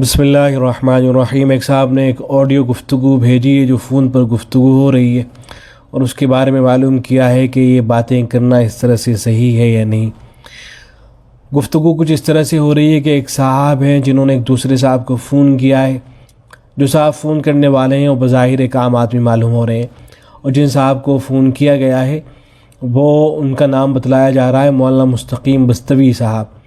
بسم اللہ الرحمن الرحیم۔ ایک صاحب نے ایک آڈیو گفتگو بھیجی ہے جو فون پر گفتگو ہو رہی ہے، اور اس کے بارے میں معلوم کیا ہے کہ یہ باتیں کرنا اس طرح سے صحیح ہے یا نہیں۔ گفتگو کچھ اس طرح سے ہو رہی ہے کہ ایک صاحب ہیں جنہوں نے ایک دوسرے صاحب کو فون کیا ہے۔ جو صاحب فون کرنے والے ہیں وہ بظاہر ایک عام آدمی معلوم ہو رہے ہیں، اور جن صاحب کو فون کیا گیا ہے وہ ان کا نام بتلایا جا رہا ہے مولانا مستقیم بستوی صاحب۔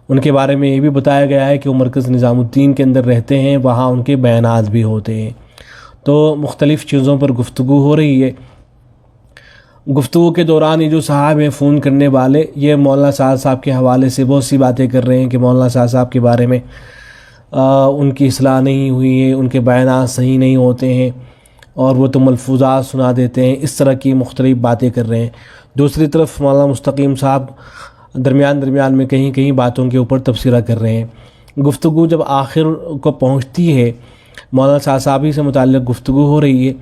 ان کے بارے میں یہ بھی بتایا گیا ہے کہ وہ مرکز نظام الدین کے اندر رہتے ہیں، وہاں ان کے بیانات بھی ہوتے ہیں۔ تو مختلف چیزوں پر گفتگو ہو رہی ہے۔ گفتگو کے دوران یہ جو صاحب ہیں فون کرنے والے، یہ مولانا صاحب کے حوالے سے بہت سی باتیں کر رہے ہیں کہ مولانا صاحب کے بارے میں ان کی اصلاح نہیں ہوئی ہے، ان کے بیانات صحیح نہیں ہوتے ہیں، اور وہ تو ملفوظات سنا دیتے ہیں، اس طرح کی مختلف باتیں کر رہے ہیں۔ دوسری طرف مولانا مستقیم صاحب درمیان میں کہیں باتوں کے اوپر تبصرہ کر رہے ہیں۔ گفتگو جب آخر کو پہنچتی ہے، مولانا صاحب ہی سے متعلق گفتگو ہو رہی ہے،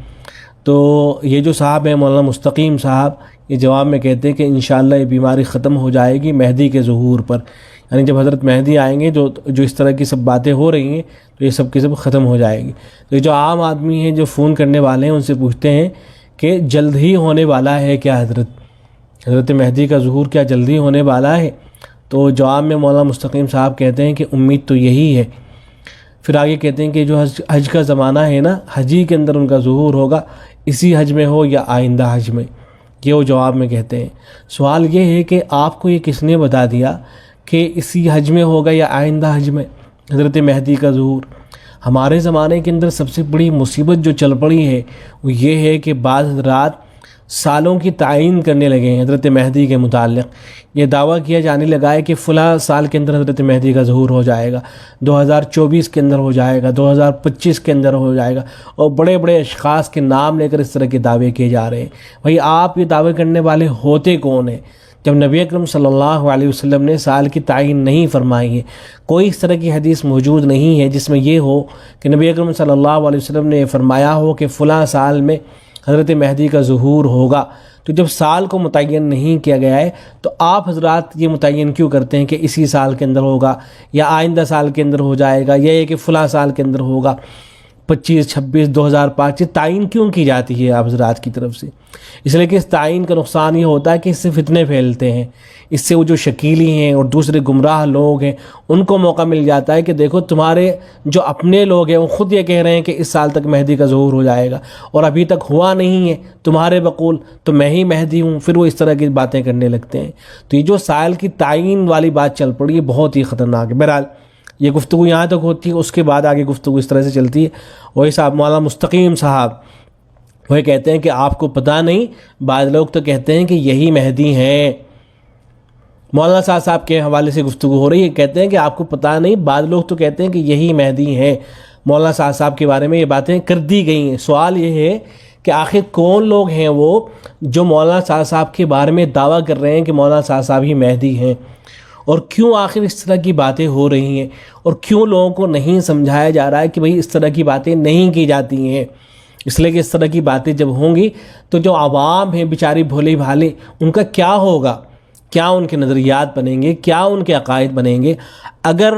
تو یہ جو صاحب ہیں مولانا مستقیم صاحب، یہ جواب میں کہتے ہیں کہ انشاءاللہ یہ بیماری ختم ہو جائے گی مہدی کے ظہور پر، یعنی جب حضرت مہدی آئیں گے جو اس طرح کی سب باتیں ہو رہی ہیں تو یہ سب کی سب ختم ہو جائے گی۔ تو یہ جو عام آدمی ہیں جو فون کرنے والے ہیں ان سے پوچھتے ہیں کہ جلد ہی ہونے والا ہے کیا حضرت مہدی کا ظہور کیا جلدی ہونے والا ہے؟ تو جواب میں مولانا مستقیم صاحب کہتے ہیں کہ امید تو یہی ہے۔ پھر آگے کہتے ہیں کہ جو حج کا زمانہ ہے نا، حجی کے اندر ان کا ظہور ہوگا، اسی حج میں ہو یا آئندہ حج میں، یہ وہ جواب میں کہتے ہیں۔ سوال یہ ہے کہ آپ کو یہ کس نے بتا دیا کہ اسی حج میں ہوگا یا آئندہ حج میں حضرت مہدی کا ظہور؟ ہمارے زمانے کے اندر سب سے بڑی مصیبت جو چل پڑی ہے وہ یہ ہے کہ بعض حضرات سالوں کی تعین کرنے لگے ہیں حضرت مہدی کے متعلق۔ یہ دعویٰ کیا جانے لگا ہے کہ فلاں سال کے اندر حضرت مہدی کا ظہور ہو جائے گا، 2024 کے اندر ہو جائے گا، 2025 کے اندر ہو جائے گا، اور بڑے بڑے اشخاص کے نام لے کر اس طرح کے دعوے کیے جا رہے ہیں۔ بھئی آپ یہ دعوے کرنے والے ہوتے کون ہیں جب نبی اکرم صلی اللہ علیہ وسلم نے سال کی تعین نہیں فرمائی ہے؟ کوئی اس طرح کی حدیث موجود نہیں ہے جس میں یہ ہو کہ نبی اکرم صلی اللہ علیہ وسلم نے فرمایا ہو کہ فلاں سال میں حضرت مہدی کا ظہور ہوگا۔ تو جب سال کو متعین نہیں کیا گیا ہے تو آپ حضرات یہ متعین کیوں کرتے ہیں کہ اسی سال کے اندر ہوگا یا آئندہ سال کے اندر ہو جائے گا، یا یہ کہ فلاں سال کے اندر ہوگا، 25، 26، 2005؟ تعین کیوں کی جاتی ہے آپ حضرات کی طرف سے؟ اس لیے کہ اس تعین کا نقصان یہ ہوتا ہے کہ اس سے فتنے پھیلتے ہیں، اس سے وہ جو شکیلی ہیں اور دوسرے گمراہ لوگ ہیں ان کو موقع مل جاتا ہے کہ دیکھو تمہارے جو اپنے لوگ ہیں وہ خود یہ کہہ رہے ہیں کہ اس سال تک مہدی کا ظہور ہو جائے گا اور ابھی تک ہوا نہیں ہے تمہارے بقول، تو میں ہی مہدی ہوں۔ پھر وہ اس طرح کی باتیں کرنے لگتے ہیں۔ تو یہ جو سال کی تعین والی بات چل پڑی ہے بہت ہی خطرناک ہے۔ بہرحال یہ گفتگو یہاں تک ہوتی ہے، اس کے بعد آگے گفتگو اس طرح سے چلتی ہے۔ وہی صاحب مولانا مستقیم صاحب وہ کہتے ہیں کہ آپ کو پتہ نہیں، بعض لوگ تو کہتے ہیں کہ یہی مہدی ہیں۔ مولانا صاحب کے حوالے سے گفتگو ہو رہی ہے، کہتے ہیں کہ آپ کو پتہ نہیں، بعض لوگ تو کہتے ہیں کہ یہی مہدی ہیں۔ مولانا صاحب کے بارے میں یہ باتیں کر دی گئی ہیں۔ سوال یہ ہے کہ آخر کون لوگ ہیں وہ جو مولانا صاحب کے بارے میں دعویٰ کر رہے ہیں کہ مولانا صاحب ہی مہدی ہیں، اور کیوں آخر اس طرح کی باتیں ہو رہی ہیں، اور کیوں لوگوں کو نہیں سمجھایا جا رہا ہے کہ بھئی اس طرح کی باتیں نہیں کی جاتی ہیں؟ اس لیے کہ اس طرح کی باتیں جب ہوں گی تو جو عوام ہیں بیچاری بھولے بھالے، ان کا کیا ہوگا؟ کیا ان کے نظریات بنیں گے؟ کیا ان کے عقائد بنیں گے؟ اگر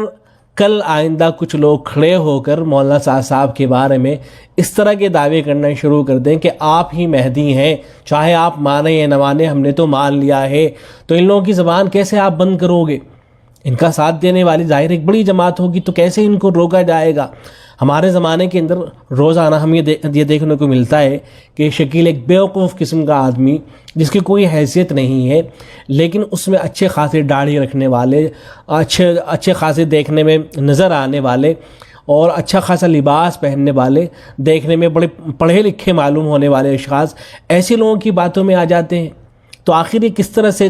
کل آئندہ کچھ لوگ کھڑے ہو کر مولانا صاحب کے بارے میں اس طرح کے دعوے کرنا شروع کر دیں کہ آپ ہی مہدی ہیں، چاہے آپ مانیں یا نہ مانیں، ہم نے تو مان لیا ہے، تو ان لوگوں کی زبان کیسے آپ بند کرو گے؟ ان کا ساتھ دینے والی ظاہر ایک بڑی جماعت ہوگی، تو کیسے ان کو روکا جائے گا؟ ہمارے زمانے کے اندر روزانہ ہم یہ دیکھنے کو ملتا ہے کہ شکیل ایک بیوقوف قسم کا آدمی جس کی کوئی حیثیت نہیں ہے، لیکن اس میں اچھے خاصے داڑھی رکھنے والے، اچھے خاصے دیکھنے میں نظر آنے والے اور اچھا خاصا لباس پہننے والے، دیکھنے میں بڑے پڑھے لکھے معلوم ہونے والے اشخاص ایسے لوگوں کی باتوں میں آ جاتے ہیں۔ تو آخر یہ کس طرح سے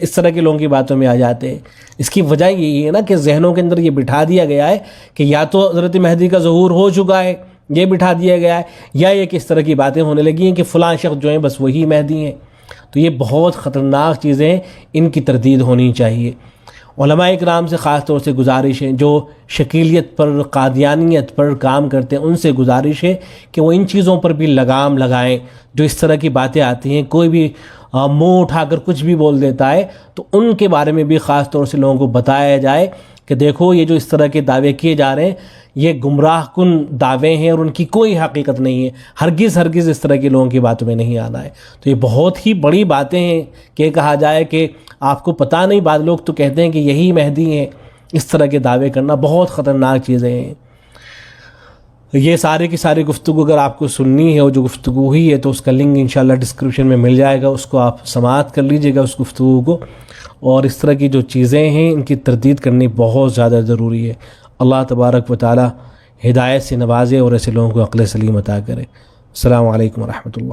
اس طرح کے لوگوں کی باتوں میں آ جاتے ہیں؟ اس کی وجہ یہی ہے نا کہ ذہنوں کے اندر یہ بٹھا دیا گیا ہے کہ یا تو حضرت مہدی کا ظہور ہو چکا ہے، یہ بٹھا دیا گیا ہے، یا یہ کس طرح کی باتیں ہونے لگی ہیں کہ فلاں شخص جو ہیں بس وہی مہدی ہیں۔ تو یہ بہت خطرناک چیزیں ہیں، ان کی تردید ہونی چاہیے۔ علماء اکرام سے خاص طور سے گزارش ہے، جو شکیلیت پر، قادیانیت پر کام کرتے ہیں، ان سے گزارش ہے کہ وہ ان چیزوں پر بھی لگام لگائیں۔ جو اس طرح کی باتیں آتی ہیں، کوئی بھی منہ اٹھا کر کچھ بھی بول دیتا ہے، تو ان کے بارے میں بھی خاص طور سے لوگوں کو بتایا جائے کہ دیکھو یہ جو اس طرح کے دعوے کیے جا رہے ہیں یہ گمراہ کن دعوے ہیں اور ان کی کوئی حقیقت نہیں ہے. ہرگز اس طرح کے لوگوں کی باتوں میں نہیں آنا ہے. تو یہ بہت ہی بڑی باتیں ہیں کہ کہا جائے کہ آپ کو پتہ نہیں، بعض لوگ تو کہتے ہیں کہ یہی مہدی ہیں. اس طرح کے دعوے کرنا بہت خطرناک چیزیں ہیں. یہ سارے کی ساری گفتگو اگر آپ کو سننی ہے اور جو گفتگو ہوئی ہے تو اس کا لنک انشاءاللہ ڈسکرپشن میں مل جائے گا، اس کو آپ سماعت کر لیجئے گا اس گفتگو کو. اور اس طرح کی جو چیزیں ہیں ان کی تردید کرنی بہت زیادہ ضروری ہے. اللہ تبارک و تعالی ہدایت سے نوازے اور ایسے لوگوں کو عقل سلیم عطا کرے. السلام علیکم ورحمۃ اللہ.